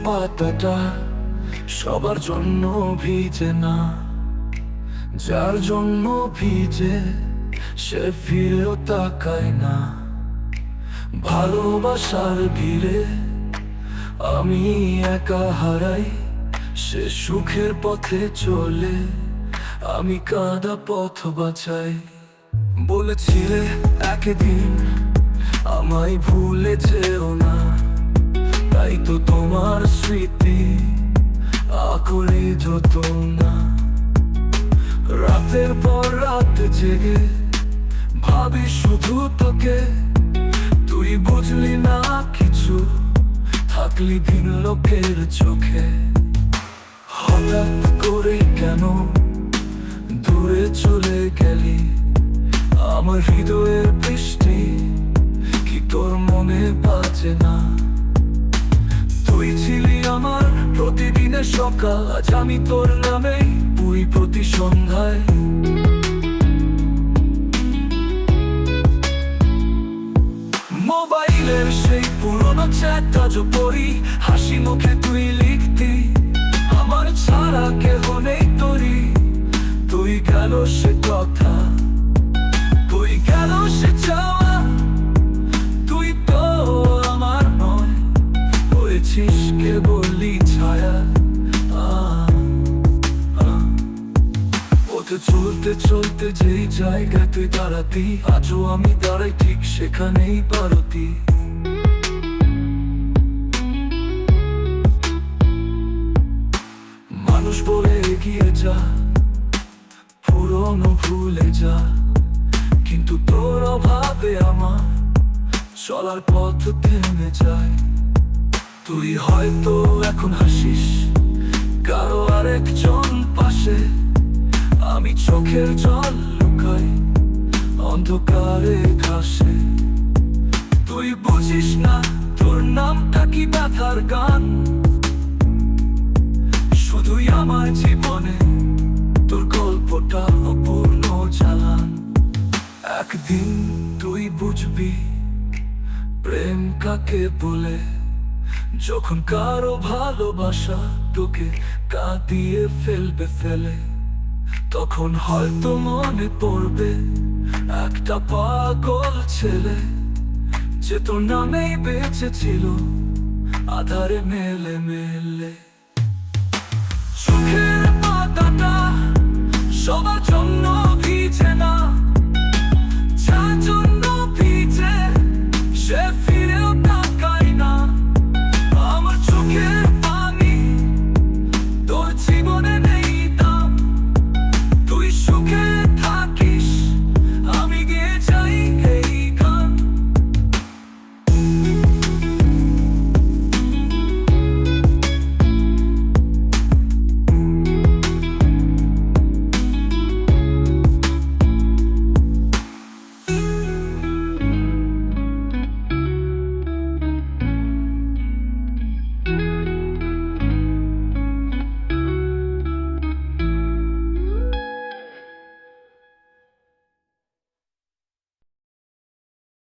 পাতাটা সবার জন্য ভিজে না, যার জন্য ভিজে সে ফিরেও তাকায় না। ভালোবাসার ভিড়ে আমি একা হারাই, সে সুখের পথে চলে, আমি কাঁদা পথ বাঁচাই। বলেছিলে একদিন আমায় ভুলে যেও না, তাই তো তোমার স্মৃতি আঁকড়ে যত না। রাতের পর রাত জেগে ভাবি শুধু তোকে, তুই বুঝলি না কিছু, থাকলি ভিন লোকের চোখে। হঠাৎ করে কেন দূরে চলে গেলি, আমার হৃদয়ের বৃষ্টি কি তোর মনে বাজে না? তুই ছিলি আমার প্রতিদিনের সকাল, আজ আমি তোর নামে পুরি প্রতি সন্ধ্যায়। মোবাইলের সেই পুরনো চ্যাট আজও পড়ি, হাসি মুখে তুই লিখতি আমার ছাড়া কেহ নেই তোরই। তুই গেল সে কথা, তুই গেল সে চাওয়া, তুই তো আমার নয়, হয়েছিস কেবলই ছায়া। পথে চলতে চলতে যেই জায়গায় তুই দাঁড়াতি, আজও আমি দাঁড়াই ঠিক সেখানেই পারতি। মানুষ বলে এগিয়ে যা, পুরনো ভুলে যা, কিন্তু তোর অভাবে আমার চলার পথ থেমে যায়। তুই হয়তো এখন হাসিস কারো আরেকজন পাশে, আমি চোখের জল লুকাই অন্ধকারে ঘাসে। তুই বুঝিস না তোর নামটা কি ব্যথার গান, শুধুই আমার জীবনে তোর গল্পটা অপূর্ণ জানান। একদিন তুই বুঝবি প্রেম কাকে বলে, যখন কারো ভালোবাসা তোকে কাঁদিয়ে ফেলবে ফেলে। তখন হয়তো মনে পড়বে একটা পাগল ছেলে, যে তোর নামেই বেঁচে ছিল আধারে মেলে মেলে। চোখের পাতাটা সবার জন্য